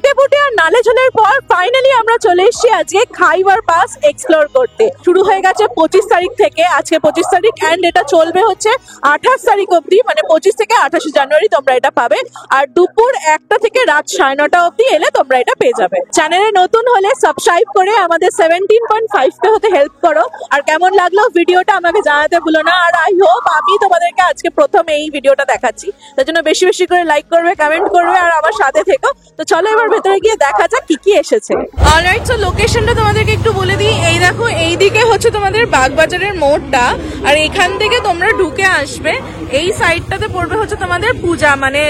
চেটেপুটে আর নালে ঝোলের পর ফাইনালি আমরা চলে এসেছি আজকে খাইবার পাস এক্সপ্লোর করতে। শুরু হয়ে গেছে 25 তারিখ থেকে, আজকে 25 তারিখ অ্যান্ড এটা চলবে হচ্ছে 28 তারিখ অবধি, মানে 25 থেকে 28 জানুয়ারি তোমরা এটা পাবে। আর দুপুর 1টা থেকে রাত 9:30 অবধি এলে তোমরা এটা পেয়ে যাবে। চ্যানেলে নতুন হলে সাবস্ক্রাইব করে আমাদের 17.5 হতে হেল্প করো। আর কেমন লাগলো ভিডিওটা আমাকে জানাতে ভুলো না। আর আই হোপ আমি তোমাদেরকে আজকে প্রথম এই ভিডিওটা দেখাচ্ছি, তার জন্য বেশি বেশি করে লাইক করবে, কমেন্ট করবে আর আমার সাথে থেকো। তো চলো এবার ভেতরে গিয়ে দেখা যাক কি কি এসেছে। অলরাইট, সো লোকেশনটা তোমাদেরকে একটু বলে দিই। এই দেখো, এইদিকে হচ্ছে তোমাদের বাগবাজারের মোড়টা, আর এখান থেকে তোমরা ঢুকে আসবে। এই সাইডটাতে পড়বে হচ্ছে তোমাদের পূজা, মানে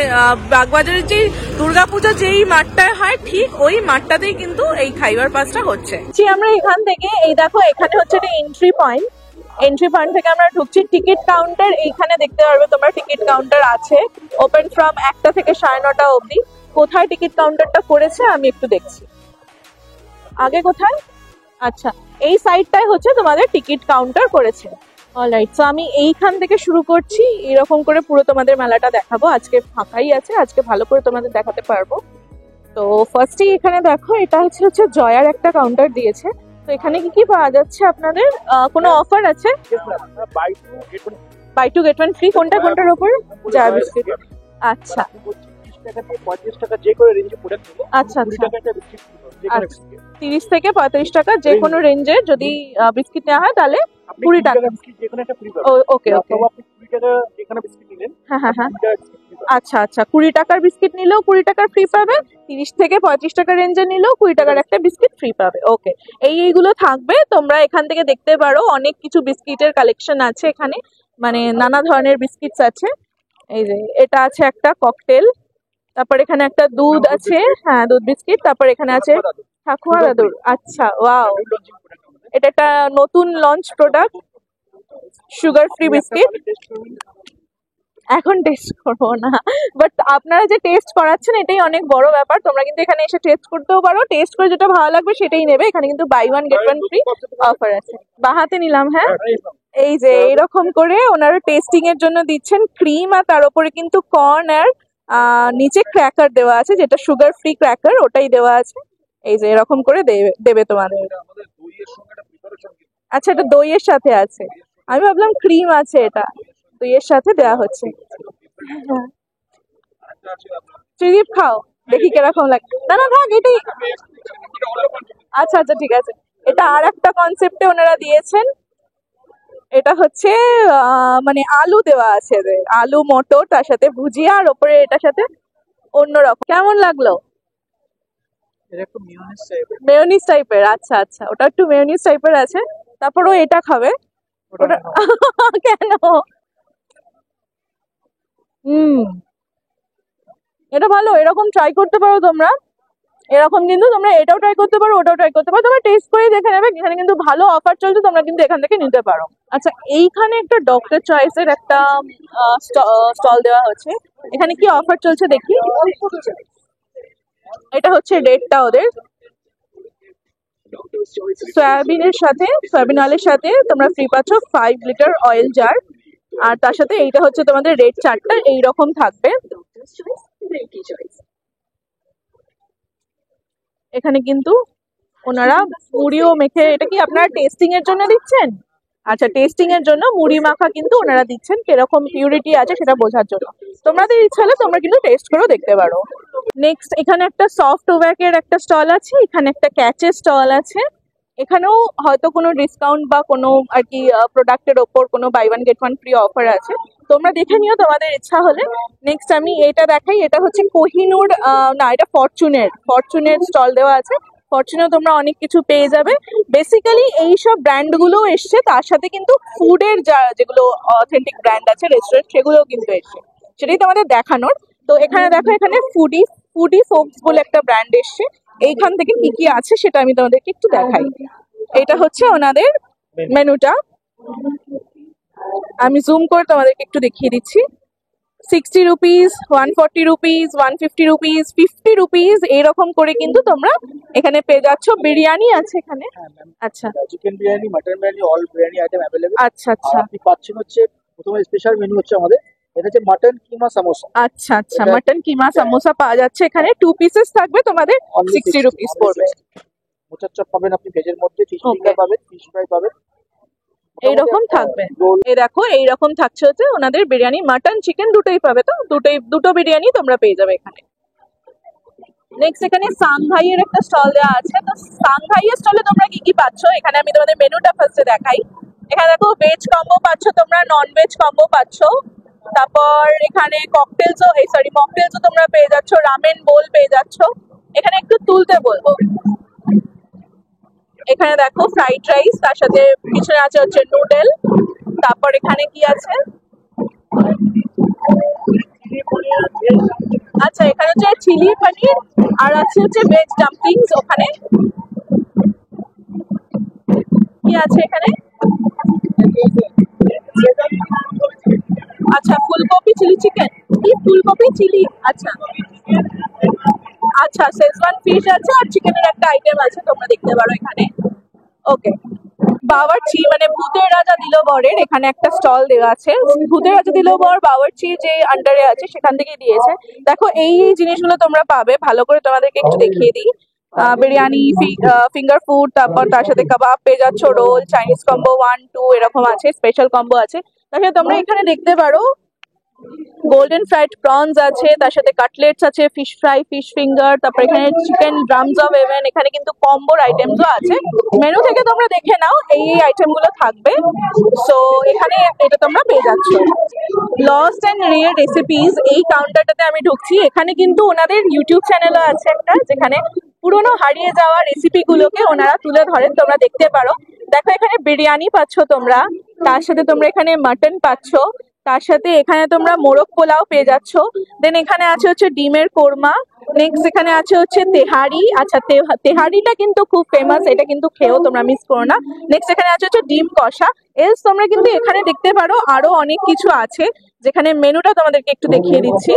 বাগবাজারের যেই দুর্গাপূজা যেই মাঠটায় হয় ঠিক ওই মাঠটাতেই কিন্তু এই খাইবার পাসটা হচ্ছে। আমরা এখান থেকে, এই দেখো এখানে হচ্ছে একটা এন্ট্রি পয়েন্ট। এন্ট্রি পয়েন্ট থেকে আমরা ঢুকছি। টিকিট কাউন্টার এইখানে দেখতে পারবে তোমরা, টিকিট কাউন্টার আছে ওপেন ফ্রম 1টা থেকে 9:30 অবধি। কোথায় টিকিট কাউন্টারটা করেছে আমি একটু দেখছি। আগে কোথায়? আচ্ছা, এই সাইডটাই হচ্ছে তোমাদের টিকিট কাউন্টার করেছে। অলরাইট, সো আমি এইখান থেকে শুরু করছি। এরকম করে পুরো তোমাদের মেলাটা দেখাবো। আজকে ফাঁকাই আছে, আজকে ভালো করে তোমাদের দেখাতে পারবো। তো ফার্স্টেই এখানে দেখো, এটা হচ্ছে জয়ার একটা কাউন্টার দিয়েছে। তো এখানে কি কি পাওয়া যাচ্ছে আপনাদের? কোনো অফার আছে? Buy two get one free. কোনটা কোনটার উপর? জয়া বিস্কিট। আচ্ছা আচ্ছা, 30 থেকে 35 টাকা যে কোনো রেঞ্জে যদি বিস্কিট নেওয়া হয় তাহলে 20 টাকা। ওকে ওকে, হ্যাঁ হ্যাঁ হ্যাঁ, আচ্ছা আচ্ছা, 20 টাকার বিস্কিট নিলেও 20 টাকার ফ্রি পাবে, 30 থেকে 35 টাকা রেঞ্জে নিলেও 20 টাকার একটা বিস্কিট ফ্রি পাবে। ওকে, এইগুলো থাকবে। তোমরা এখান থেকে দেখতে পারো, অনেক কিছু বিস্কিটের কালেকশন আছে এখানে, মানে নানা ধরনের বিস্কিটস আছে। এই যে এটা আছে একটা ককটেল, তারপর এখানে একটা দুধ আছে, হ্যাঁ দুধ বিস্কিট। তারপর এখানে আছে ঠাকুয়া দাদুর। আচ্ছা, ওয়াও, এটা একটা নতুন launch product, sugar free biscuit. এখন টেস্ট করবো না, বাট আপনারা যে টেস্ট করাচ্ছেন এটাই অনেক বড় ব্যাপার। তোমরা কিন্তু এখানে এসে টেস্ট করতেও পারো, টেস্ট করে যেটা ভালো লাগবে সেটাই নেবে। এখানে কিন্তু buy one get one free offer আছে। বাহাতে নিলাম, হ্যাঁ। এই যে এরকম করে ওনারা টেস্টিং এর জন্য দিচ্ছেন ক্রিম, আর তার উপরে কিন্তু কর্ন আর নিচে ক্র্যাকার দেওয়া আছে, যেটা সুগার ফ্রি ক্র্যাকার, ওটাই দেওয়া আছে। এই যে এরকম করে দেবে তোমাদের। আচ্ছা, এটা দইয়ের সাথে আছে, আমি ভাবলাম ক্রিম আছে, এটা দইয়ের সাথে দেওয়া হচ্ছে। ত্রিদীপ খাও, দেখি কিরকম লাগে। না না থাক, এটাই। আচ্ছা আচ্ছা, ঠিক আছে। এটা আর একটা কনসেপ্টে ওনারা দিয়েছেন। এটা হচ্ছে মানে আলু দেওয়া আছে, আলু মটর, তার সাথে ভুজিয়া, আর ওপরে এটার সাথে অন্যরকম। কেমন লাগলো? মেয়োনিজ টাইপের। আচ্ছা আচ্ছা, ওটা একটু মেয়োনিজ টাইপের আছে। তারপরও এটা খাবে ওটা কেন? এটা ভালো, এরকম ট্রাই করতে পারো তোমরা। এরকম কিন্তু তোমরা এটাও ট্রাই করতে পারো, ওটাও ট্রাই করতে পারো। তোমরা টেস্ট করে দেখে নেবে, এখানে কিন্তু ভালো অফার চলছে, তোমরা কিন্তু এখান থেকে নিতে পারো। আচ্ছা, এইখানে একটা ডক্টর চয়েসের একটা স্টল দেওয়া হচ্ছে। এখানে কি অফার চলছে দেখি। এটা হচ্ছে রেটটা ওদের, সয়াবিনের সাথে, সয়াবিন অয়েলের সাথে তোমরা ফ্রি পাচ্ছ 5 লিটার অয়েল জার। আর তার সাথে এইটা হচ্ছে তোমাদের রেট চার্টটা এইরকম থাকবে। এখানে কিন্তু ওনারা মুড়িও মেখে, এটা কি আপনারা টেস্টিং এর জন্য দিচ্ছেন? আচ্ছা, টেস্টিং এর জন্য মুড়ি মাখা কিন্তু ওনারা দিচ্ছেন, কিরকম পিউরিটি আছে সেটা বোঝার জন্য। তোমাদের ইচ্ছা হলে তোমরা কিন্তু টেস্ট করেও দেখতে পারো। নেক্সট এখানে একটা সফট ওয়্যাকের একটা স্টল আছে, এখানে একটা ক্যাচের স্টল আছে। এখানেও হয়তো কোনো ডিসকাউন্ট বা কোনো আর কি প্রোডাক্টের ওপর কোনো buy one get one free offer আছে, তোমরা দেখে নিও তোমাদের ইচ্ছা হলে। নেক্সট আমি এটা দেখাই, এটা হচ্ছে কোহিনুর, না এটা ফরচুনের স্টল দেওয়া আছে। ফরচুনেও তোমরা অনেক কিছু পেয়ে যাবে। বেসিক্যালি এইসব ব্র্যান্ডগুলো এসছে, তার সাথে কিন্তু ফুডের যেগুলো অথেন্টিক ব্র্যান্ড আছে রেস্টুরেন্ট, সেগুলোও কিন্তু এসছে, সেটাই তোমাদের দেখানোর। তো এখানে দেখো, এখানে ফুডি ফোকস বলে একটা ব্র্যান্ড এসছে। এইখান থেকে কি কি আছে সেটা আমি তোমাদেরকে একটু দেখাই। এটা হচ্ছে ওনাদের মেনুটা, আমি জুম করে তোমাদেরকে একটু দেখিয়ে দিচ্ছি। 60 রুপিস, 140 রুপিস, 150 রুপিস, 50 রুপিস, এরকম করে কিন্তু তোমরা এখানে পেয়ে যাচ্ছ। বিরিয়ানি আছে এখানে। আচ্ছা, chicken biryani, mutton biryani, all biryani item available. আচ্ছা আচ্ছা, আপনি পাচ্ছেন হচ্ছে প্রথমে স্পেশাল মেনু হচ্ছে আমাদের এটা হচ্ছে মাটন কিমা সামোসা। আচ্ছা আচ্ছা, মাটন কিমা সামোসা পাওয়া যাচ্ছে এখানে, 2 পিসেস থাকবে, তোমাদের 60 রুপিস পড়বে। মোচার চপ পাবেন আপনি ভেজের মধ্যে, ফিশ Okay. ফিঙ্গার পাবেন, ফিশ ফ্রাই পাবেন, এইরকম থাকবে। এই দেখো এইরকম থাকছে হচ্ছে ওনাদের বিরিয়ানি, মাটন চিকেন দুটোই পাবে, তো দুটো বিরিয়ানি তোমরা পেয়ে যাবে এখানে। নেক্সট এখানে সাংহাইয়ের একটা স্টল দেওয়া আছে, তো সাংহাইয়ের স্টলে তোমরা কি কি পাচ্ছ এখানে আমি তোমাদের মেনুটা ফার্স্টে দেখাই। এখানে দেখো ভেজ কম্বো পাচ্ছ, তোমরা নন ভেজ কম্বো পাচ্ছ, তারপর এখানে ককটেলসও সরি মকটেলসও তোমরা পেয়ে যাচ্ছ, রামেন বোল পেয়ে যাচ্ছ। এখানে একটু তুলতে বলবো। এখানে দেখো ফ্রাইড রাইস, তার সাথে পিছনে আছে হচ্ছে নুডল, তারপর এখানে কি আছে, আচ্ছা এখানে হচ্ছে চিলি পনির, আর আছে হচ্ছে ভেজ ডাম্পলিংস। ওখানে কি আছে এখানে, আচ্ছা ফুলকপি চিলি চিকেন, কি ফুলকপি চিলি, আচ্ছা আচ্ছা শেজওয়ান ফিশ আছে, আর চিকেনের একটা আইটেম আছে তোমরা দেখতে পারো এখানে। ওকে, বাওয়ার্চি মানে ভূতের রাজা দিলবরের এখানে একটা স্টল দেওয়া আছে, ভূতের রাজা দিলবর বাওয়ার্চি যে আন্ডারে আছে সেখান থেকে দিয়েছে। দেখো এই জিনিসগুলো তোমরা পাবে, ভালো করে তোমাদেরকে একটু দেখিয়ে দিই। বিরিয়ানি, ফিঙ্গার ফুড, তারপর তার সাথে কাবাব পেয়ে যাচ্ছ, রোল, চাইনিজ কম্বো 1 2 এরকম আছে, স্পেশাল কম্বো আছে। তার সাথে তোমরা এখানে দেখতে পারো গোল্ডেন ফ্রাইড প্রনস আছে, তার সাথে কাটলেটস আছে, ফিশ ফ্রাই, ফিশ ফিঙ্গার, তারপর এখানে চিকেন ড্রামস অফ হেভেন, এখানে কিন্তু কম্বোর আইটেমসও আছে। মেনু থেকে তোমরা দেখে নাও এই আইটেম গুলো থাকবে। সো এখানে এটা তোমরা পেয়ে যাচ্ছ। লস্ট অ্যান্ড রেয়ার রেসিপিস এই কাউন্টারটাতে আমি ঢুকছি, এখানে কিন্তু ওনাদের ইউটিউব চ্যানেলও আছে একটা, যেখানে পুরনো হারিয়ে যাওয়া রেসিপি গুলোকে ওনারা তুলে ধরেন, তোমরা দেখতে পারো। দেখো এখানে বিরিয়ানি পাচ্ছ তোমরা, তার সাথে তোমরা এখানে মাটন পাচ্ছ, তার সাথে এখানে তোমরা মোরগ পোলাও পেয়ে যাচ্ছ, দেন এখানে আছে হচ্ছে ডিমের কোরমা, নেক্সট এখানে আছে হচ্ছে তেহারি। আচ্ছা তেহারিটা কিন্তু খুব ফেমাস, এটা কিন্তু খেয়েও তোমরা মিস করো না। নেক্সট এখানে আছে হচ্ছে ডিম কষা। এলস তোমরা কিন্তু এখানে দেখতে পারো আরো অনেক কিছু আছে, যেখানে মেনুটা তোমাদেরকে একটু দেখিয়ে দিচ্ছি।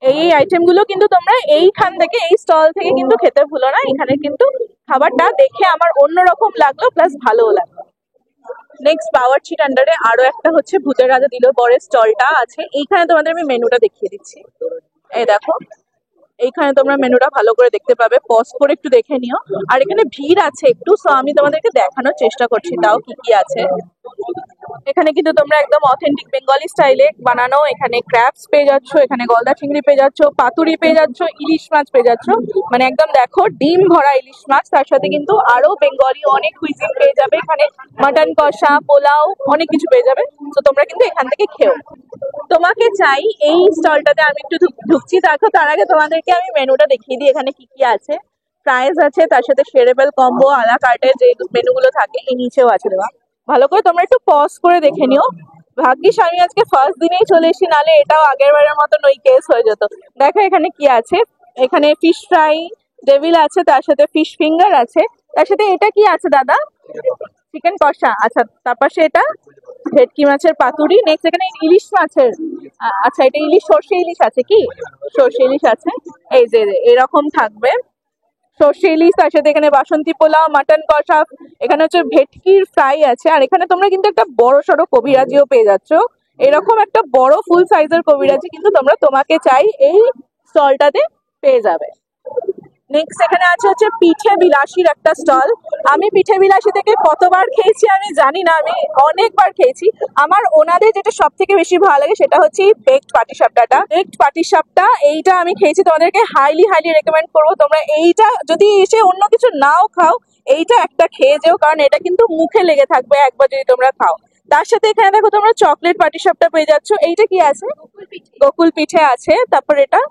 এই আইটেম গুলো কিন্তু তোমরা এইখান থেকে, এই স্টল থেকে কিন্তু খেতে ভুলো না, এখানে কিন্তু খাবারটা দেখে আমার অন্যরকম লাগলো, প্লাস ভালোও লাগলো। নেক্সট বাওয়ার্চির আন্ডারে আরো একটা হচ্ছে ভূতের রাজা দিলবরের স্টলটা আছে, এইখানে তোমাদের আমি মেনুটা দেখিয়ে দিচ্ছি। এই দেখো এইখানে তোমরা মেনুটা ভালো করে দেখতে পাবে, পজ করে একটু দেখে নিও। আর এখানে ভিড় আছে একটু, সো আমি তোমাদেরকে দেখানোর চেষ্টা করছি তাও কি কি আছে। এখানে কিন্তু তোমরা একদম অথেন্টিক বেঙ্গলি স্টাইলে বানানো, এখানে ক্র্যাবস পেয়ে যাচ্ছ, এখানে গলদা চিংড়ি পেয়ে যাচ্ছ, পাতুরি পেয়ে যাচ্ছ, ইলিশ মাছ পেয়ে যাচ্ছ, মানে একদম দেখো ডিম ভরা ইলিশ মাছ। তার সাথে কিন্তু আরো বেঙ্গলি অনেক কুইজিন পেয়ে যাবে এখানে, মাটন কষা, পোলাও, অনেক কিছু পেয়ে যাবে। তো তোমরা কিন্তু এখান থেকে খেও। তোমাকে চাই এই স্টলটাতে আমি একটু ঢুকছি, দেখো তার আগে তোমাদেরকে আমি মেনুটা দেখিয়ে দিই এখানে কি কি আছে। প্রাইস আছে, তার সাথে শেরেবেল কম্বো, আলা কার্টের যে মেনুগুলো থাকে এই নিচেও আছে দেওয়া, ভালো করে তোমরা একটু পজ করে দেখে নিও। ভাগ্যিস আমি আজকে ফার্স্ট দিনেই চলে এসেছি, নালে এটাও আগের বারের মতন ওই কেস হয়ে যেত। দেখো এখানে কি আছে, এখানে ফিশ ফ্রাই, ডেভিল আছে, তার সাথে ফিশ ফিঙ্গার আছে, তার সাথে এটা কি আছে দাদা, চিকেন কষা, আচ্ছা তার পাশে এটা ভেটকি মাছের পাতুরি, নেক্সট এখানে ইলিশ মাছের, আচ্ছা এটা ইলিশ, সর্ষে ইলিশ আছে, কি সর্ষে ইলিশ আছে, এই যে এরকম থাকবে সর্ষে ইলিশ, তার সাথে এখানে বাসন্তী পোলাও, মাটন কষা, এখানে হচ্ছে ভেটকির ফ্রাই আছে, আর এখানে তোমরা কিন্তু একটা বড় সড়ো কবিরাজিও পেয়ে যাচ্ছ, এরকম একটা বড় ফুল সাইজের কবিরাজি কিন্তু তোমরা তোমাকে চাই এই স্টলটাতে পেয়ে যাবে। নেক্সট এখানে আছে হচ্ছে পিঠে বিলাসীর একটা স্টল। আমি পিঠে বিলাসী থেকে কতবার খেয়েছি আমি জানি না, আমি অনেকবার খেয়েছি। আমার ওনাদের যেটা সব থেকে বেশি ভালো লাগে সেটা হচ্ছে বেকড পাটিসাপটাটা, বেকড পাটিসাপটা এইটা আমি খেয়েছি, তোমাদেরকে হাইলি হাইলি রেকমেন্ড করবো। তোমরা এইটা যদি এসে অন্য কিছু নাও খাও, এইটা একটা খেয়ে যেও, কারণ এটা কিন্তু মুখে লেগে থাকবে একবার যদি তোমরা খাও। তার সাথে এখানে দেখো তোমরা চকলেট পাটিসাপটা পেয়ে যাচ্ছ, এইটা কি আছে, গোকুল পিঠে আছে, তারপর এটা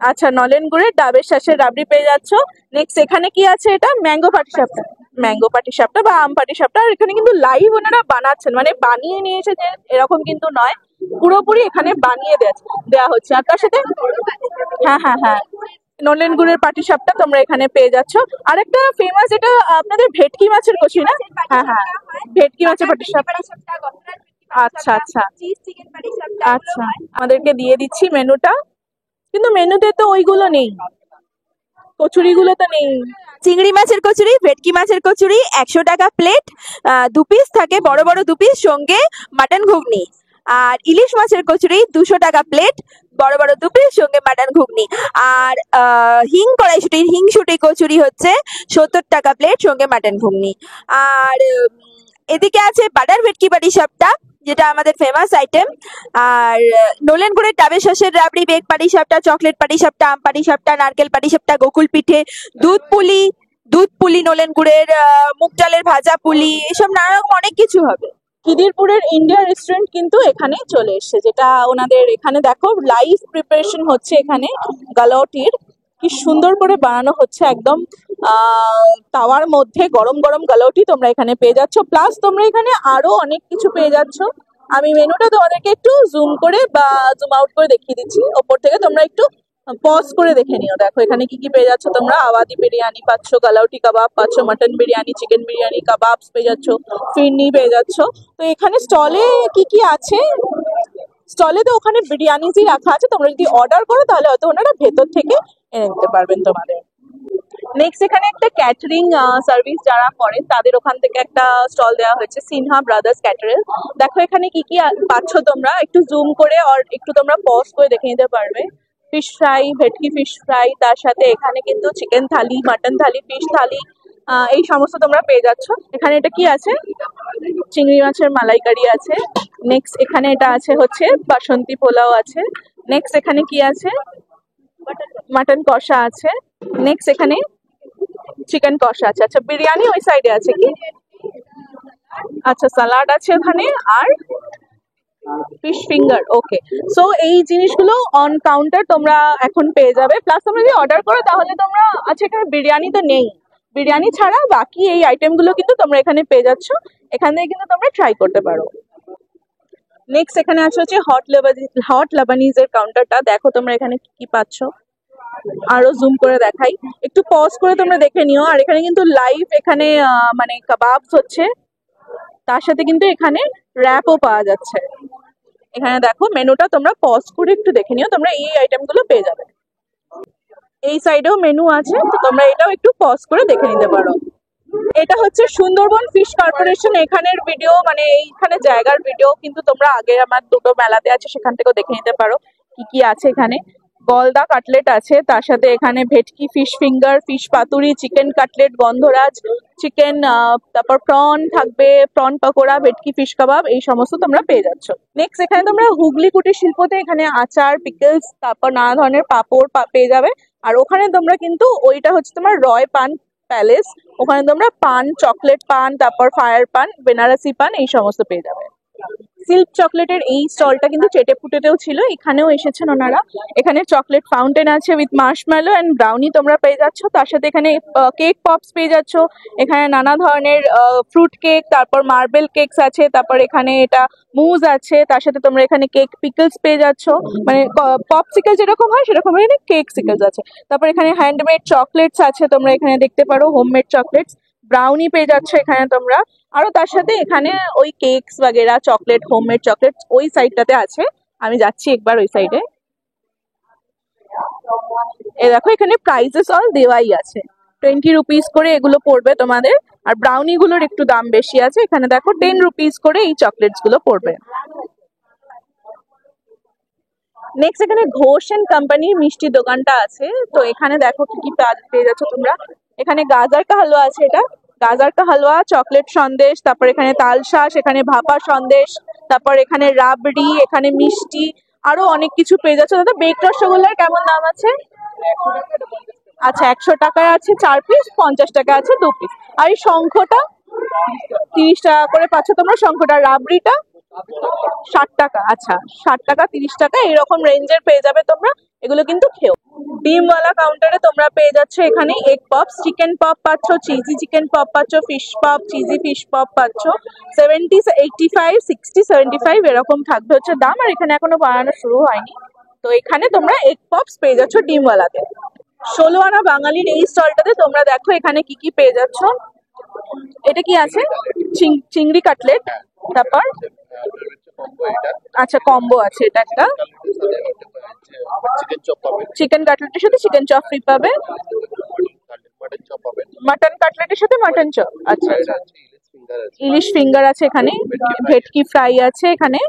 আচ্ছা নলেন গুড়ের ডাবের শাঁসের রাবড়ি পেয়ে যাচ্ছ। নেক্সট এখানে কি আছে, এটা ম্যাঙ্গো পাটিসাপটা, ম্যাঙ্গো পাটিসাপটা বা আম পাটিসাপটা। আর এখানে কিন্তু লাইভ ওনারা বানাচ্ছেন, মানে বানিয়ে নিয়ে এসে যে এরকম কিন্তু নয়, পুরোপুরি এখানে বানিয়ে দেওয়া হচ্ছে। আর তার সাথে হ্যাঁ হ্যাঁ হ্যাঁ নলেন গুড়ের পাটিসাপটা তোমরা এখানে পেয়ে যাচ্ছ। আর একটা ফেমাস যেটা আপনাদের ভেটকি মাছের কচি না, হ্যাঁ হ্যাঁ ভেটকি মাছের পাটিসাপটা, আচ্ছা আচ্ছা আচ্ছা আমাদেরকে দিয়ে দিচ্ছি মেনুটা, কিন্তু মেনুতে তো ওইগুলো নেই। কচুরিগুলো তো নেই। চিংড়ি মাছের কচুরি, ভেটকি মাছের কচুরি 100 টাকা প্লেট, 2 পিস থাকে, বড় বড় 2 পিস, সঙ্গে মাটন ঘুগনি। আর ইলিশ মাছের কচুরি 200 টাকা প্লেট, বড় বড় 2 পিস, সঙ্গে মাটন ঘুগনি। আর হিংশুটি কচুরি হচ্ছে 70 টাকা প্লেট, সঙ্গে মাটন ঘুগনি। আর এদিকে আছে বাটার ভেটকি পাটিসাপটা, যেটা আমাদের ফেমাস আইটেম। আর নলেনগুড়ের ডাবের শসের রাবড়ি, বেগ পাটিসাপটা, চকলেট পাটিসাপটা, আম পাটিসাপটা, নারকেল পাটিসাপটা, গোকুল পিঠে, দুধ পুলি, নলেন গুড়ের মুগ ডালের ভাজা পুলি, এসব নানা রকম অনেক কিছু হবে। খিদিরপুরের ইন্ডিয়া রেস্টুরেন্ট কিন্তু এখানে চলে এসেছে, যেটা ওনাদের এখানে দেখো লাইভ প্রিপারেশন হচ্ছে এখানে গালাউটির। কি সুন্দর করে বানানো হচ্ছে, একদম তাওয়ার মধ্যে গরম গরম গালাউটি তোমরা এখানে পেয়ে যাচ্ছ। প্লাস তোমরা এখানে আরো অনেক কিছু পেয়ে যাচ্ছ। আমি মেনুটা তোমাদেরকে একটু জুম করে বা জুম আউট করে দেখিয়ে দিচ্ছি ওপর থেকে, তোমরা একটু পজ করে দেখে নিও। দেখো এখানে কি কি পেয়ে যাচ্ছ তোমরা। আওয়াদি বিরিয়ানি পাচ্ছ, গালাউটি কাবাব পাচ্ছ, mutton biryani, chicken biryani, kebabs পেয়ে যাচ্ছ, ফিরনি পেয়ে যাচ্ছ। তো এখানে স্টলে কি কি আছে, স্টলে তো ওখানে বিরিয়ানিজই রাখা আছে, তোমরা যদি অর্ডার করো তাহলে হয়তো ওনারা ভেতর থেকে এনে দিতে পারবেন তোমাদের। নেক্সট এখানে একটা ক্যাটারিং সার্ভিস যারা করেন তাদের ওখান থেকে একটা স্টল দেওয়া হয়েছে, সিনহা ব্রাদার্স ক্যাটারিং। দেখো এখানে কি কি পাচ্ছ তোমরা, একটু জুম করে আর একটু তোমরা পজ করে দেখে নিতে পারবে। ফিশ ফ্রাই, ভেটকি ফিশ ফ্রাই, তার সাথে এখানে কিন্তু চিকেন থালি, মাটন থালি, ফিশ থালি, এই সমস্ত তোমরা পেয়ে যাচ্ছ। এখানে এটা কি আছে, চিংড়ি মাছের মালাইকারি আছে। নেক্সট এখানে এটা আছে হচ্ছে বাসন্তী পোলাও আছে। নেক্সট এখানে কি আছে, মাটন কষা আছে। নেক্সট এখানে চিকেন কষা আছে। আচ্ছা বিরিয়ানি ওই সাইডে আছে কি, আচ্ছা সালাড আছে ওখানে, আর ফিশ ফিঙ্গার। ওকে, সো এই জিনিসগুলো অন কাউন্টার তোমরা এখন পেয়ে যাবে। প্লাস তোমরা যদি অর্ডার করো তাহলে তোমরা, আচ্ছা এখানে বিরিয়ানি তো নেই, বিরিয়ানি ছাড়া বাকি এই আইটেমগুলো কিন্তু তোমরা এখানে পেয়ে যাচ্ছ। এখান থেকে কিন্তু তোমরা ট্রাই করতে পারো। নেক্সট এখানে আছে হচ্ছে হট লাবানিজের কাউন্টারটা। দেখো তোমরা এখানে কি কি পাচ্ছ, আরো জুম করে দেখাই, একটু পজ করে তোমরা দেখে নিও। আর এখানে কিন্তু লাইভ এখানে মানে কাবাবস হচ্ছে, তার সাথে কিন্তু এখানে র্যাপও পাওয়া যাচ্ছে। এখানে দেখো মেনুটা তোমরা পজ করে একটু দেখে নিও, তোমরা এই আইটেমগুলো পেয়ে যাবে। এই সাইডেও মেনু আছে, তো তোমরা এটাও একটু পজ করে দেখে নিতে পারো। এটা হচ্ছে সুন্দরবন ফিশ কর্পোরেশন, এখানের ভিডিও, মানে এইখানে জায়গার ভিডিও কিন্তু তোমরা আগে আমার দুটো মেলাতে আছে সেখান থেকেও দেখে নিতে পারো কি কি আছে এখানে। গলদা কাটলেট আছে, তার সাথে এখানে ভেটকি ফিশ ফিঙ্গার, ফিশ পাতুরি, চিকেন কাটলেট, গন্ধরাজ চিকেন, তারপর প্রন থাকবে, প্রন পকোড়া, ভেটকি ফিশ কাবাব, এই সমস্ত তোমরা পেয়ে যাচ্ছ। নেক্সট এখানে তোমরা হুগলি কুটির শিল্পতে এখানে আচার, পিকলস, তারপর নানা ধরনের পাপড় পেয়ে যাবে। আর ওখানে তোমরা কিন্তু ওইটা হচ্ছে তোমার রয় পান প্যালেস, ওখানে তোমরা পান, চকলেট পান, তারপর ফায়ার পান, বেনারসি পান, এই সমস্ত পেয়ে যাবে। সিল্ক চকলেটের এই স্টলটা কিন্তু চেটেপুটেতেও ছিল, এখানেও এসেছেন ওনারা। এখানে চকলেট ফাউন্টেন আছে উইথ মার্শমেলো এন্ড ব্রাউনি তোমরা পেয়ে যাচ্ছ। তার সাথে এখানে কেক পপস পেয়ে যাচ্ছ। এখানে নানা ধরনের ফ্রুট কেক, তারপর মার্বেল কেকস আছে, তারপর এখানে এটা মুজ আছে, তার সাথে তোমরা এখানে কেক পিকলস পেয়ে যাচ্ছ, মানে পপসিকল যেরকম হয় সেরকম এখানে কেক সিকলস আছে। তারপর এখানে হ্যান্ডমেড চকলেটস আছে, তোমরা এখানে দেখতে পারো হোমমেড চকলেটস, ব্রাউনি পেয়ে যাচ্ছ এখানে তোমরা। আরো তার সাথে এখানে ওই কেকস বাগেরা, চকলেট, হোমমেড চকলেট ওই সাইডটাতে আছে। আমি যাচ্ছি একবার ওই সাইডে। এ দেখো এখানে প্রাইসেস অল দেওয়াই আছে, 20 রুপিস করে এগুলো পড়বে তোমাদের। আর ব্রাউনি গুলোর একটু দাম বেশি আছে, এখানে দেখো 10 রুপিস করে এই চকলেটস গুলো পড়বে। নেক্সট এখানে ঘোষ এন্ড কোম্পানির মিষ্টির দোকানটা আছে, তো এখানে দেখো কি কি পেয়ে যাচ্ছ তোমরা। এখানে গাজার কা হালুয়া আছে, এটা গাজার কা হালুয়া, চকলেট সন্দেশ, তারপর এখানে তালশাঁস, এখানে ভাপা সন্দেশ, তারপর এখানে রাবড়ি, এখানে মিষ্টি, আরো অনেক কিছু পেয়ে যাচ্ছে। দাদা বেক রসগোল্লার কেমন দাম আছে? আচ্ছা 100 টাকার আছে 4 পিস, 50 টাকা আছে 2 পিস। আর এই শঙ্খটা 30 টাকা করে পাচ্ছ তোমরা শঙ্খটা। রাবড়িটা 60 টাকা, আচ্ছা 60 টাকা 30 টাকা এরকম রেঞ্জের পেয়ে যাবে তোমরা, এগুলো কিন্তু খেও। ডিমওয়ালা কাউন্টারে তোমরা পেয়ে যাচ্ছ এখানে এগ পপস, চিকেন পপ পাচ্ছ, চিজি চিকেন পপ পাচ্ছ, fish pop, cheesy fish pop পাচ্ছ। 70, 85, 60, 75 এরকম থাকবে হচ্ছে দাম। আর এখানে এখনো বানানো শুরু হয়নি, তো এখানে তোমরা এগ পপস পেয়ে যাচ্ছ ডিমওয়ালাতে। 16 আনা বাঙালির এই স্টলটাতে তোমরা দেখো এখানে কি কি পেয়ে যাচ্ছ। এটা কি আছে, চিংড়ি কাটলেট, তারপর আচ্ছা কম্বো আছে, এটা একটা চিকেন কাটলেটের সাথে চিকেন চপ ফ্রি পাবে। মাটন কাটলেটের সাথে মাটন চপ, আচ্ছা আচ্ছা। ইলিশ ফিঙ্গার আছে এখানে, ভেটকি ফ্রাই আছে এখানে,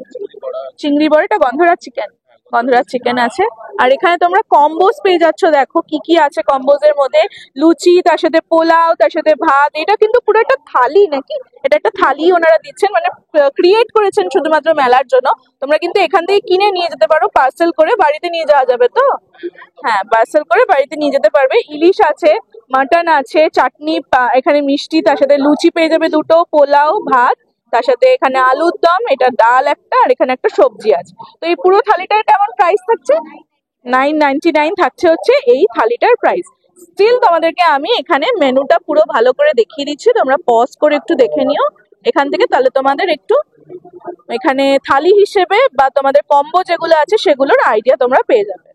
চিংড়ি বড়া, এটা গন্ধরাজ চিকেন, গন্ধরাজ চিকেন আছে। আর এখানে তোমরা কম্বোজ পেয়ে যাচ্ছ, দেখো কি কি আছে কম্বোজের মধ্যে। লুচি, তার সাথে পোলাও, তার সাথে ভাত। এটা কিন্তু পুরো একটা থালি নাকি, এটা একটা থালি ওনারা দিচ্ছেন, মানে ক্রিয়েট করেছেন শুধুমাত্র মেলার জন্য। তোমরা কিন্তু এখান থেকে কিনে নিয়ে যেতে পারো, পার্সেল করে বাড়িতে নিয়ে যাওয়া যাবে তো। হ্যাঁ, পার্সেল করে বাড়িতে নিয়ে যেতে পারবে। ইলিশ আছে, মাটন আছে, চাটনি, এখানে মিষ্টি, তার সাথে লুচি পেয়ে যাবে দুটো, পোলাও, ভাত, তার সাথে এখানে আলুর দম, এটা ডাল একটা, আর এখানে একটা সবজি আছে। তো এই পুরো থালিটার কেমন প্রাইস থাকছে? 999 থাকছে হচ্ছে এই থালিটার প্রাইস। স্টিল তোমাদেরকে আমি এখানে মেনুটা পুরো ভালো করে দেখিয়ে দিচ্ছি, তোমরা পজ করে একটু দেখে নিও এখান থেকে, তাহলে তোমাদের একটু এখানে থালি হিসেবে বা তোমাদের কম্বো যেগুলো আছে সেগুলোর আইডিয়া তোমরা পেয়ে যাবে।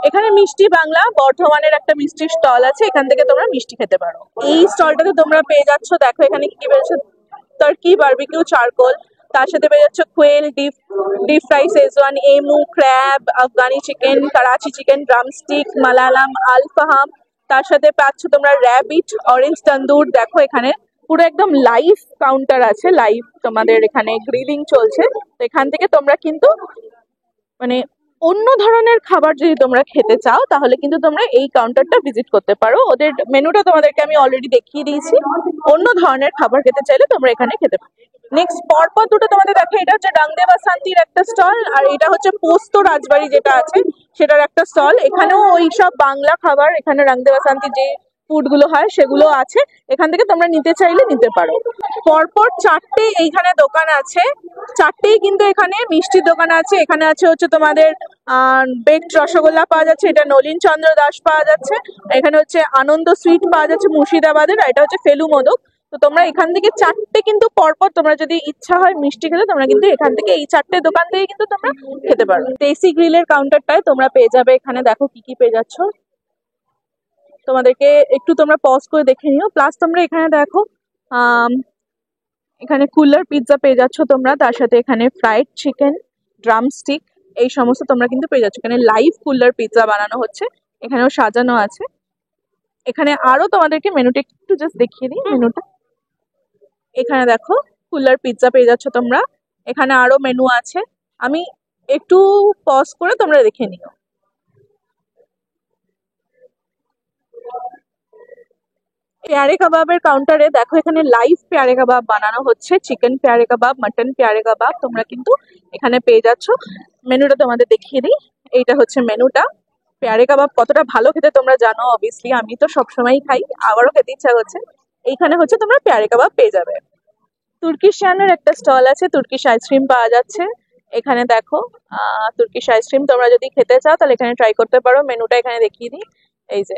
এখানে মিষ্টি বাংলা বর্ধমানের একটা মিষ্টির স্টল আছে, এখান থেকে তোমরা মিষ্টি খেতে পারো। এই স্টলটাতে তোমরা পেয়ে যাচ্ছ, দেখো এখানে কি কি পেয়েছো, টার্কি বারবিকিউ চারকোল, তার সাথে পেয়ে যাচ্ছ quail, deep fry Schezwan, emu, crab, Afghani chicken, Karachi chicken, drumstick, Malayalam, আলফাহাম, তার সাথে পাচ্ছ তোমরা র্যাবিট, অরেঞ্জ তন্দুর। দেখো এখানে পুরো একদম লাইভ কাউন্টার আছে, লাইভ তোমাদের এখানে গ্রিলিং চলছে। তো এখান থেকে তোমরা কিন্তু মানে অন্য ধরনের খাবার যদি তোমরা খেতে চাও তাহলে কিন্তু তোমরা এই কাউন্টারটা ভিজিট করতে পারো। ওদের মেনুটা তোমাদেরকে আমি অলরেডি দেখিয়ে দিয়েছি, অন্য ধরনের খাবার খেতে চাইলে তোমরা এখানে খেতে পারো। নেক্সট পরপর দুটো তোমাদের দেখো, এটা হচ্ছে ডাংদেবা শান্তির একটা স্টল, আর এটা হচ্ছে পোস্ত রাজবাড়ি যেটা আছে সেটার একটা স্টল। এখানেও ওই সব বাংলা খাবার, এখানে রাংদেবা শান্তির যে ফুড গুলো হয় সেগুলো আছে, এখান থেকে তোমরা নিতে চাইলে নিতে পারো। পরপর চারটে এইখানে দোকান আছে, চারটেই কিন্তু এখানে মিষ্টির দোকান আছে। এখানে আছে হচ্ছে তোমাদের বেকড রসগোল্লা পাওয়া যাচ্ছে, এটা নলিন চন্দ্র দাস পাওয়া যাচ্ছে। এখানে হচ্ছে আনন্দ সুইট পাওয়া যাচ্ছে মুর্শিদাবাদের, আর এটা হচ্ছে ফেলু মোদক। তো তোমরা এখান থেকে চারটে কিন্তু পরপর, তোমরা যদি ইচ্ছা হয় মিষ্টি খেতে, তোমরা কিন্তু এখান থেকে এই চারটে দোকান থেকে কিন্তু তোমরা খেতে পারো। দেশি গ্রিলের কাউন্টারটায় তোমরা পেয়ে যাবে, এখানে দেখো কি কি পেয়ে যাচ্ছ, তোমাদেরকে একটু তোমরা পজ করে দেখে নিও। প্লাস তোমরা এখানে দেখো এখানে কুলার পিৎজা পেয়ে যাচ্ছ তোমরা, তার সাথে এখানে ফ্রাইড চিকেন, ড্রামস্টিক, এই সমস্ত তোমরা কিন্তু পেয়ে যাচ্ছ। এখানে লাইভ কুলার পিৎজা বানানো হচ্ছে, এখানেও সাজানো আছে। এখানে আরো তোমাদেরকে মেনুটা একটু জাস্ট দেখিয়ে দিই মেনুটা। এখানে দেখো কুলার পিৎজা পেয়ে যাচ্ছ তোমরা, এখানে আরো মেনু আছে, আমি একটু পজ করে তোমরা দেখে নিও। পেয়ারে কাবাবের কাউন্টারে দেখো এখানে লাইভ পেয়ারে কাবাব বানানো হচ্ছে, চিকেন পেয়ারে কাবাব, মাটন পেয়ারে কাবাব তোমরা কিন্তু এখানে পেয়ে যাচ্ছ। মেনুটা তোমাদের দেখিয়ে দিই, এইটা হচ্ছে মেনুটা। পেয়ারে কাবাব কতটা ভালো খেতে তোমরা জানো, অবভিয়াসলি আমি তো সবসময়ই খাই, আবারও খেতে ইচ্ছা করছে। এইখানে হচ্ছে তোমরা পেয়ারে কাবাব পেয়ে যাবে। তুর্কিশ চানের একটা স্টল আছে, তুর্কিশ আইসক্রিম পাওয়া যাচ্ছে। এখানে দেখো তুর্কিশ আইসক্রিম তোমরা যদি খেতে চাও তাহলে এখানে ট্রাই করতে পারো। মেনুটা এখানে দেখিয়ে দিই, এই যে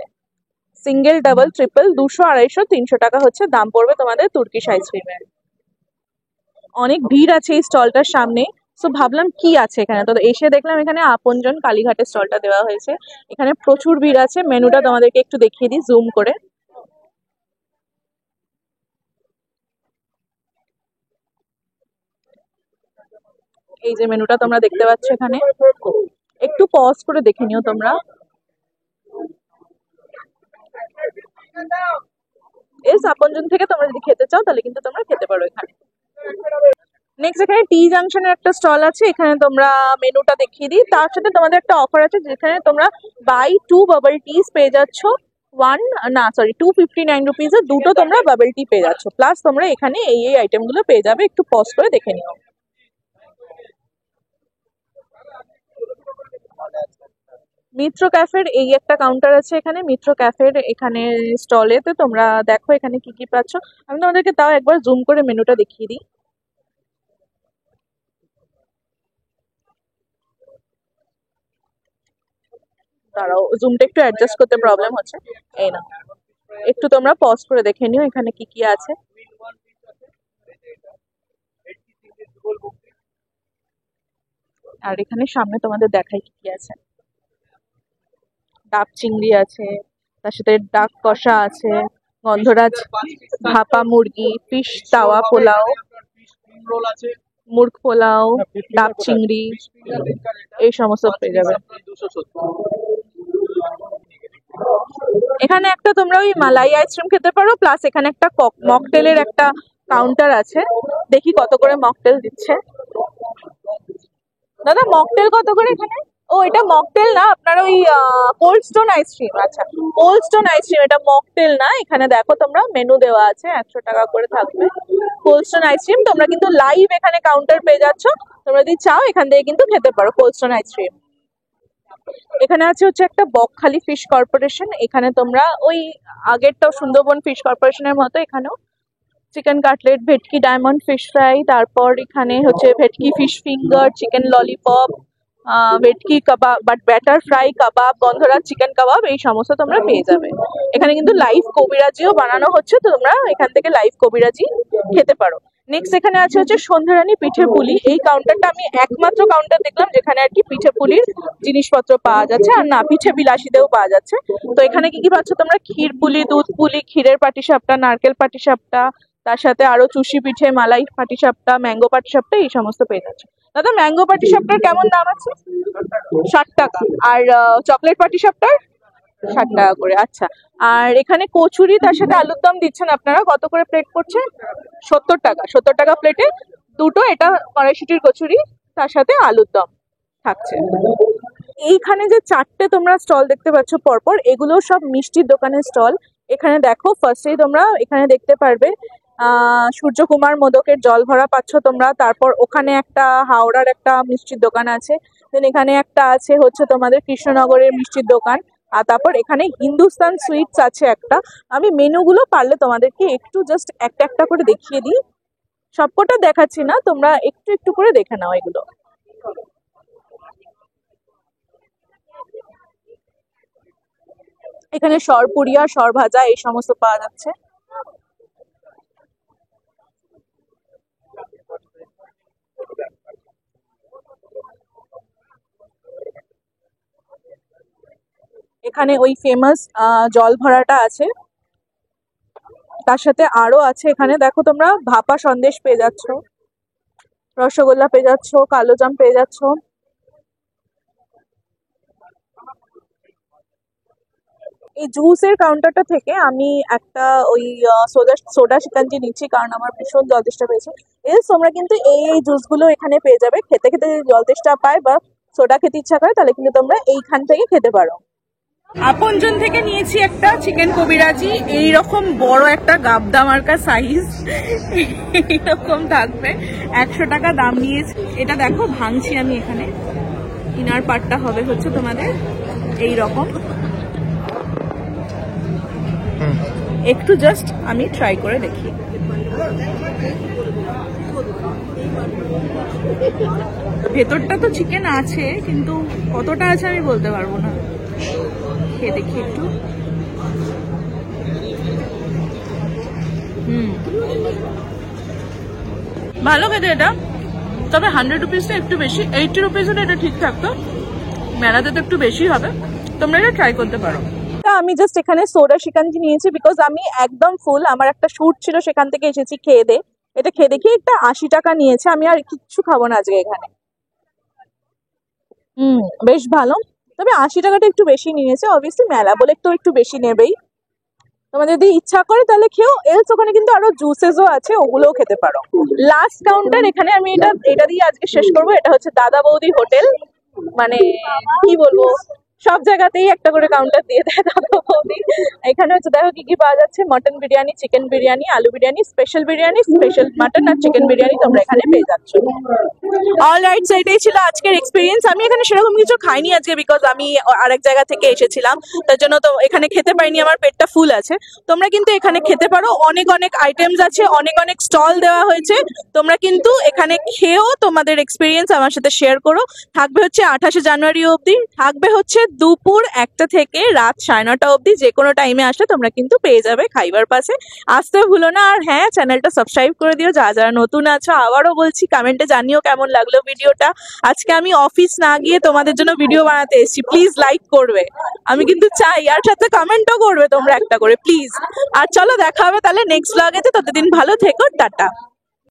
সিঙ্গেল, ডাবল, ট্রিপল 200, 250, 300 টাকা হচ্ছে দাম পড়বে তোমাদের তুর্কিশ আইসক্রিমের। অনেক ভিড় আছে এই স্টলটার সামনে, তো ভাবলাম কি আছে এখানে, তো এসে দেখলাম এখানে আপনজন কালীঘাটের স্টলটা দেওয়া হয়েছে। এখানে প্রচুর ভিড় আছে। মেনুটা তোমাদেরকে একটু দেখিয়ে দিই জুম করে। এই যে মেনুটা তোমরা দেখতে পাচ্ছ এখানে, একটু পজ করে দেখে নিও তোমরা। এস আপনজন থেকে তোমরা যদি খেতে চাও তাহলে কিন্তু তোমরা খেতে পারো এখানে। নেক্সট এখানে টি জাংশনের একটা স্টল আছে, এখানে তোমরা মেনুটা দেখিয়ে দিই। তার সাথে তোমাদের একটা অফার আছে যেখানে তোমরা বাই 2 বাবল টিস পেয়ে যাচ্ছ, 259 রুপিজে দুটো তোমরা বাবল টি পেয়ে যাচ্ছ। প্লাস তোমরা এখানে এই আইটেম গুলো পেয়ে যাবে, একটু পজ করে দেখে নিও। মিত্র ক্যাফের এই একটা কাউন্টার আছে, এখানে মিত্র ক্যাফের এখানে স্টলেতে তোমরা দেখো এখানে কি কি পাচ্ছ। আমি তোমাদেরকে তাও একবার জুম করে মেনুটা দেখিয়ে দিই। দাঁড়াও, জুমটা একটু অ্যাডজাস্ট করতে প্রবলেম হচ্ছে। এই না, একটু তোমরা পজ করে দেখে নিও এখানে কি কি আছে। আর এখানে সামনে তোমাদের দেখাই কি কি আছে। ডাব চিংড়ি আছে, তার সাথে ডাক কষা আছে, গন্ধরাজ ভাপা মুরগি, ফিশ তাওয়া পোলাও, মুরগ পোলাও, ডাব চিংড়ি, এই সমস্ত পেয়ে যাবে। এখানে একটা তোমরা ওই মালাই আইসক্রিম খেতে পারো, প্লাস এখানে একটা মকটেলের একটা কাউন্টার আছে। দেখি কত করে মকটেল দিচ্ছে। দাদা মকটেল কত করে এখানে? ও এটা মকটেল না, আপনার ওই কোল্ড স্টোন আইসক্রিম। আচ্ছা কোল্ড স্টোন আইসক্রিম, এটা মকটেল না। এখানে দেখো তোমরা মেনু দেওয়া আছে, 100 টাকা করে থাকবে কোল্ড স্টোন আইসক্রিম। তোমরা কিন্তু লাইভ এখানে কাউন্টার পেয়ে যাচ্ছ, তোমরা যদি চাও এখান থেকে কিন্তু খেতে পারো কোল্ড স্টোন আইসক্রিম। এখানে আছে হচ্ছে একটা বকখালি ফিশ কর্পোরেশন, এখানে তোমরা ওই আগেরটাও সুন্দরবন ফিশ কর্পোরেশনের মতো এখানেও চিকেন কাটলেট, ভেটকি ডায়মন্ড ফিশ ফ্রাই, তারপর এখানে হচ্ছে ভেটকি ফিশ ফিঙ্গার, চিকেন ললিপপ, ভেটকি কাবাব but batter fry kebab, Gondhoraj chicken কাবাব, এই সমস্ত তোমরা পেয়ে যাবে। এখানে কিন্তু লাইভ কবিরাজিও বানানো হচ্ছে, তো তোমরা এখান থেকে লাইভ কবিরাজি খেতে পারো। নেক্সট এখানে আছে হচ্ছে সন্ধ্যারানী পিঠে পুলি। এই কাউন্টারটা আমি একমাত্র কাউন্টার দেখলাম যেখানে আর কি পিঠে পুলির জিনিসপত্র পাওয়া যাচ্ছে, আর না পিঠে বিলাসিতেও পাওয়া যাচ্ছে। তো এখানে কি কি পাচ্ছ তোমরা? ক্ষীর পুলি, দুধ পুলি, ক্ষীরের পাটিসাপটা, নারকেল পাটিসাপটা, তার সাথে আরো চুষি পিঠে, মালাই পাটিসাপটা, ম্যাঙ্গো পাটিসাপটা, এই সমস্ত পেয়ে যাচ্ছে। দাদা ম্যাঙ্গো পাটিসাপটার কেমন দাম আছে? 60 টাকা। আর চকলেট পাটিসাপটার 60 টাকা করে। আচ্ছা, আর এখানে কচুরি তার সাথে আলুর দম দিচ্ছেন আপনারা, কত করে প্লেট পড়ছে? 70 টাকা। 70 টাকা প্লেটে দুটো এটা কড়াইশুটির কচুরি, তার সাথে আলুর দম থাকছে। এইখানে যে 4টে তোমরা স্টল দেখতে পাচ্ছ পরপর, এগুলো সব মিষ্টির দোকানের স্টল। এখানে দেখো ফার্স্টেই তোমরা এখানে দেখতে পারবে সূর্যকুমার মোদকের জল ভরা পাচ্ছ তোমরা। তারপর ওখানে একটা হাওড়ার একটা মিষ্টির দোকান আছে, দেন এখানে একটা আছে হচ্ছে তোমাদের কৃষ্ণনগরের মিষ্টির দোকান, আর তারপর এখানে হিন্দুস্তান সুইটস আছে একটা। আমি মেনুগুলো পারলে তোমাদেরকে একটু জাস্ট একটা একটা করে দেখিয়ে দিই, সবকটা দেখাচ্ছি না, তোমরা একটু একটু করে দেখে নাও এগুলো। এখানে সরপুরিয়া, সরভাজা, এই সমস্ত পাওয়া যাচ্ছে। এখানে ওই ফেমাস জল ভরাটা আছে, তার সাথে আরো আছে এখানে দেখো তোমরা ভাপা সন্দেশ পেয়ে যাচ্ছ, রসগোল্লা পেয়ে যাচ্ছ, কালোজাম পেয়ে যাচ্ছ। এই জুসের কাউন্টারটা থেকে আমি একটা ওই সোডা শিকাঞ্জি নিচ্ছি, কারণ আমার ভীষণ জল তেষ্টা পেয়েছে। তোমরা কিন্তু এই জুসগুলো এখানে পেয়ে যাবে। খেতে খেতে যদি জল তেষ্টা পায় বা সোডা খেতে ইচ্ছা করে, তাহলে কিন্তু তোমরা এইখান থেকে খেতে পারো। আপনজন থেকে নিয়েছি একটা চিকেন কবিরাজি, এইরকম বড় একটা গাবদা মার্কা সাইজ, এইরকম থাকবে, 100 টাকা দাম নিয়েছে। এটা দেখো ভাঙছি আমি, এখানে ইনার পার্টটা হবে হচ্ছে তোমাদের এই রকম। একটু জাস্ট আমি ট্রাই করে দেখি। ভেতরটা তো চিকেন আছে, কিন্তু কতটা আছে আমি বলতে পারবো না, খেয়ে দেখি একটু। ভালো খেতে এটা, তবে 100 রুপিসটা একটু বেশি, 80 রুপিস হলে এটা ঠিক থাকতো, মেলাতে তো একটু বেশি হবে। তোমরা এটা ট্রাই করতে পারো। আমি জাস্ট এখানে সোডা শিকাঞ্জি নিয়েছি বিকজ আমি একদম ফুল, আমার একটা শুট ছিল, সেখান থেকে এসেছি খেয়ে দে। এটা খেয়ে দেখি একটা 80 টাকা নিয়েছে, আমি আর কিচ্ছু খাবো না আজকে এখানে। বেশ ভালো, তবে 80 টাকাটা একটু বেশি নিয়েছে, অবভিয়াসলি মেলা বলে একটু একটু বেশি নেবেই। তোমাদের যদি ইচ্ছা করে তাহলে খেও, এলস ওখানে কিন্তু আরো জুসেসও আছে, ওগুলোও খেতে পারো। লাস্ট কাউন্টার এখানে আমি এটা দিয়ে আজকে শেষ করবো। এটা হচ্ছে দাদা বৌদি হোটেল, মানে কি বলবো, সব জায়গাতেই একটা করে কাউন্টার দিয়ে দেয় দাদা বৌদি। এখানে হচ্ছে দেখো কি কি পাওয়া যাচ্ছে, মটন বিরিয়ানি, চিকেন বিরিয়ানি, আলু বিরিয়ানি, স্পেশাল মাটন আর চিকেন বিরিয়ানি তোমরা এখানে পেয়ে যাচ্ছ। অলরাইট, সো এটাই ছিল আজকের এক্সপিরিয়েন্স। আমি এখানে সেরকম কিছু খাইনি আজকে, বিকজ আমি আরেক জায়গা থেকে এসেছিলাম, তার জন্য তো এখানে খেতে পারিনি, আমার পেটটা ফুল আছে। তোমরা কিন্তু এখানে খেতে পারো, অনেক অনেক আইটেমস আছে, অনেক অনেক স্টল দেওয়া হয়েছে, তোমরা কিন্তু এখানে খেয়েও তোমাদের এক্সপিরিয়েন্স আমার সাথে শেয়ার করো। থাকবে হচ্ছে 28শে জানুয়ারি অবধি, থাকবে হচ্ছে দুপুর 1টা থেকে রাত 9:30 অবধি, যে কোনো টাইমে আসলে তোমরা কিন্তু পেয়ে যাবে খাইবার পাসে। আসতে ভুলো না, আর হ্যাঁ চ্যানেলটা সাবস্ক্রাইব করে দিও যারা যারা নতুন আছো। আবারও বলছি, কমেন্টে জানিও কেমন লাগলো ভিডিওটা। আজকে আমি অফিস না গিয়ে তোমাদের জন্য ভিডিও বানাতে এসেছি, প্লিজ লাইক করবে, আমি কিন্তু চাই, আর সাথে কমেন্টও করবে তোমরা একটা করে প্লিজ। আর চলো দেখা হবে তাহলে নেক্সট ব্লগেতে, ততদিন ভালো থেকো, টাটা।